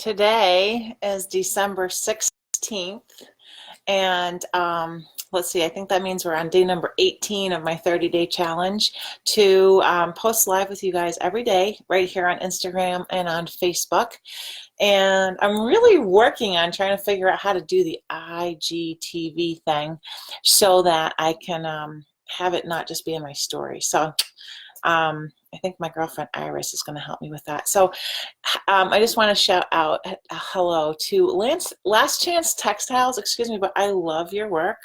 Today is December 16th, and let's see, I think that means we're on day number 18 of my 30-day challenge to post live with you guys every day right here on Instagram and on Facebook. And I'm really working on trying to figure out how to do the IGTV thing so that I can have it not just be in my story. So I think my girlfriend Iris is going to help me with that. So I just want to shout out hello to Last Chance Textiles. Excuse me, but I love your work.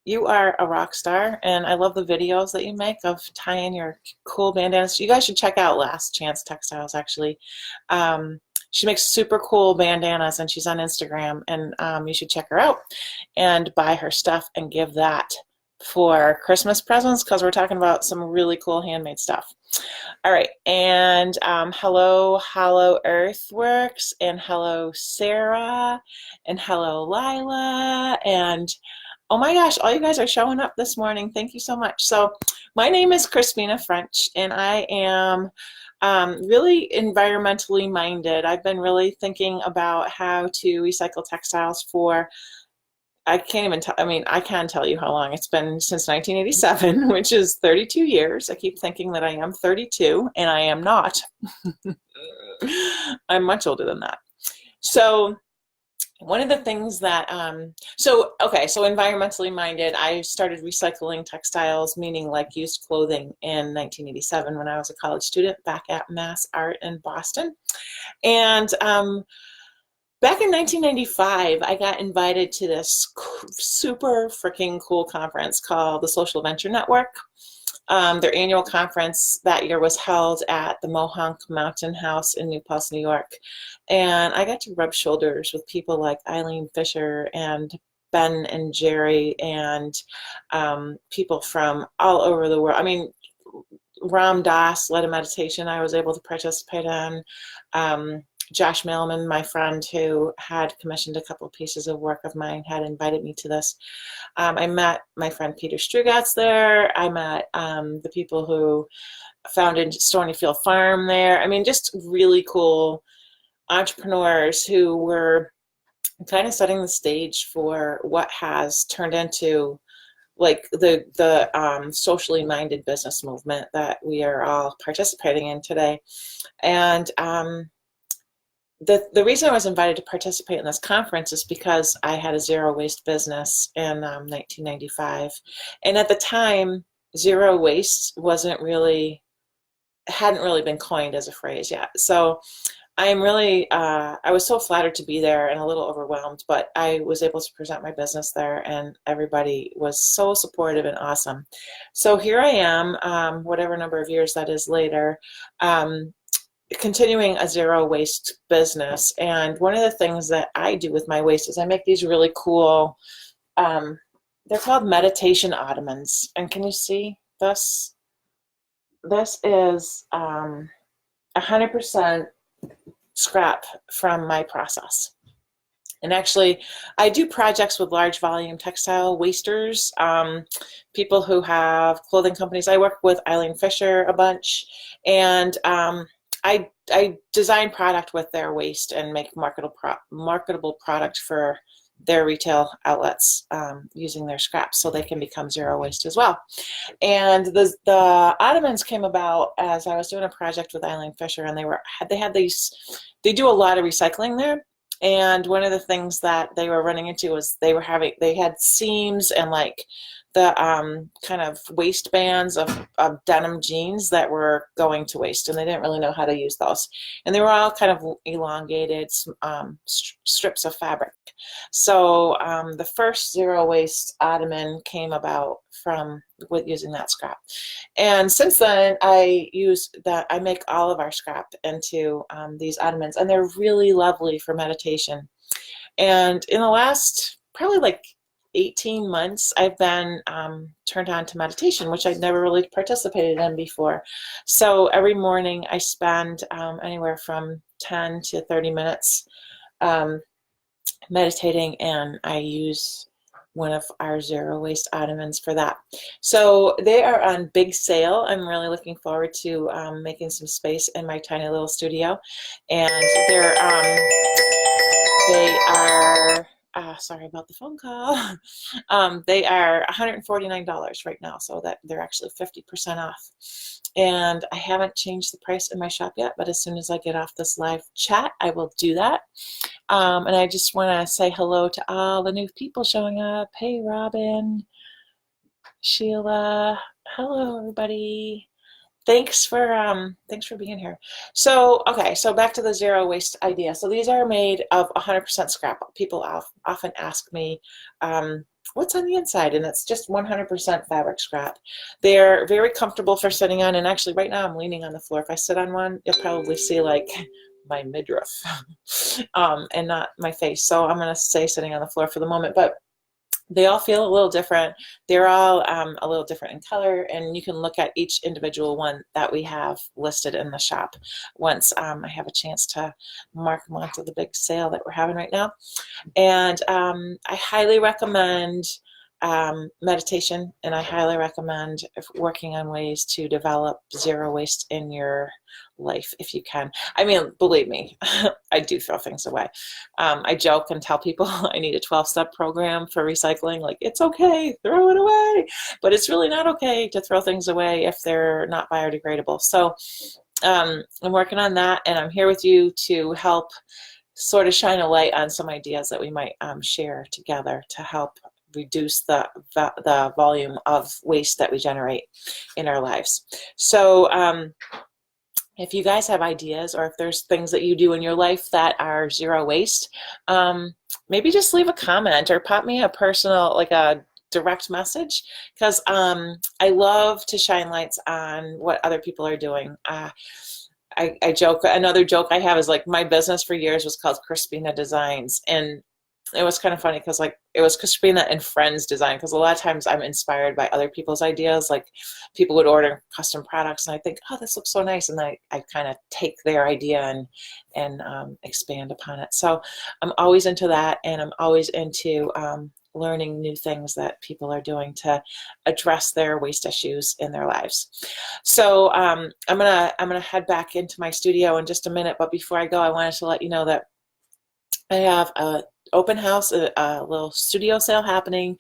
You are a rock star, and I love the videos that you make of tying your cool bandanas. You guys should check out Last Chance Textiles, actually. She makes super cool bandanas, and she's on Instagram, and you should check her out and buy her stuff and give that for Christmas presents, because we're talking about some really cool handmade stuff. All right, and hello Hollow Earthworks, and hello Sarah, and hello Lila, and oh my gosh, all you guys are showing up this morning. Thank you so much. So my name is Crispina French, and I am really environmentally minded. I've been really thinking about how to recycle textiles for, I can't even tell, I mean, I can tell you how long. It's been since 1987, which is 32 years. I keep thinking that I am 32, and I am not. I'm much older than that. So one of the things that, so environmentally minded, I started recycling textiles, meaning like used clothing, in 1987 when I was a college student back at Mass Art in Boston. And back in 1995, I got invited to this super freaking cool conference called the Social Venture Network. Their annual conference that year was held at the Mohonk Mountain House in New Paltz, New York. And I got to rub shoulders with people like Eileen Fisher and Ben and Jerry and people from all over the world. I mean, Ram Dass led a meditation I was able to participate in. Josh Mailman, my friend who had commissioned a couple pieces of work of mine, had invited me to this. I met my friend Peter Strugatz there. I met the people who founded Stonyfield Farm there. I mean, just really cool entrepreneurs who were kind of setting the stage for what has turned into like the socially minded business movement that we are all participating in today. And the reason I was invited to participate in this conference is because I had a zero waste business in 1995. And at the time, zero waste hadn't really been coined as a phrase yet. So I'm really, I was so flattered to be there and a little overwhelmed, but I was able to present my business there, and everybody was so supportive and awesome. So here I am, whatever number of years that is later, continuing a zero waste business. And one of the things that I do with my waste is I make these really cool, they're called meditation ottomans. And can you see this? This is 100% scrap from my process. And actually, I do projects with large volume textile wasters, people who have clothing companies. I work with Eileen Fisher a bunch, and I design product with their waste and make marketable product for their retail outlets using their scraps, so they can become zero waste as well. And the ottomans came about as I was doing a project with Eileen Fisher, and they do a lot of recycling there. And one of the things that they were running into was they had seams and like the kind of waistbands of denim jeans that were going to waste, and they didn't really know how to use those. And they were all kind of elongated strips of fabric. So the first zero waste ottoman came about with using that scrap. And since then, I make all of our scrap into these ottomans, and they're really lovely for meditation. And in the last probably like 18 months, I've been turned on to meditation, which I'd never really participated in before. So every morning I spend anywhere from 10 to 30 minutes meditating, and I use one of our zero waste ottomans for that. So they are on big sale. I'm really looking forward to making some space in my tiny little studio. And they're sorry about the phone call. They are $149 right now, so that they're actually 50% off. And I haven't changed the price in my shop yet, but as soon as I get off this live chat, I will do that. And I just want to say hello to all the new people showing up. Hey, Robin, Sheila, hello, everybody. Thanks for being here. So, okay, so back to the zero waste idea. So these are made of 100% scrap. People often ask me, what's on the inside? And it's just 100% fabric scrap. They're very comfortable for sitting on, and actually right now I'm leaning on the floor. If I sit on one, you'll probably see like my midriff and not my face. So I'm going to say sitting on the floor for the moment, but they all feel a little different. They're all a little different in color, and you can look at each individual one that we have listed in the shop once I have a chance to mark them onto the big sale that we're having right now. And I highly recommend meditation, and I highly recommend working on ways to develop zero waste in your life if you can. I mean, believe me, I do throw things away. I joke and tell people I need a 12-step program for recycling. Like, it's okay, throw it away. But it's really not okay to throw things away if they're not biodegradable. So I'm working on that, and I'm here with you to help sort of shine a light on some ideas that we might share together to help reduce the volume of waste that we generate in our lives. So if you guys have ideas, or if there's things that you do in your life that are zero waste, maybe just leave a comment or pop me a personal, like a direct message, because I love to shine lights on what other people are doing. I joke, another joke I have is like my business for years was called Crispina Designs, and it was kind of funny because like it was Crispina and Friends design, because a lot of times I'm inspired by other people's ideas. Like people would order custom products and I think, oh, this looks so nice, and I kind of take their idea and expand upon it. So I'm always into that, and I'm always into learning new things that people are doing to address their waste issues in their lives. So I'm gonna head back into my studio in just a minute, but before I go, I wanted to let you know that I have a open house, a little studio sale happening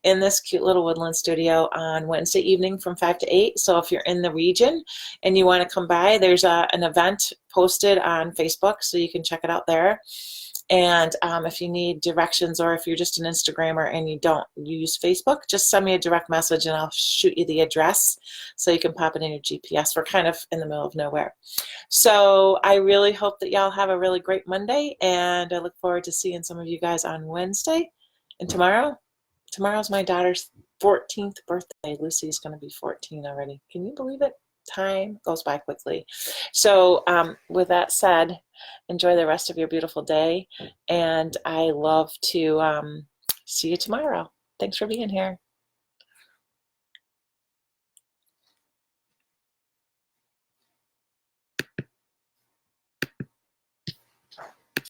in this cute little woodland studio on Wednesday evening from 5 to 8. So if you're in the region and you want to come by, there's an event posted on Facebook, so you can check it out there. And if you need directions, or if you're just an Instagrammer and you don't use Facebook, just send me a direct message and I'll shoot you the address so you can pop it in your GPS. We're kind of in the middle of nowhere. So I really hope that y'all have a really great Monday, and I look forward to seeing some of you guys on Wednesday. And tomorrow's my daughter's 14th birthday. Lucy's going to be 14 already. Can you believe it? Time goes by quickly. So with that said, enjoy the rest of your beautiful day, and I love to see you tomorrow. Thanks for being here.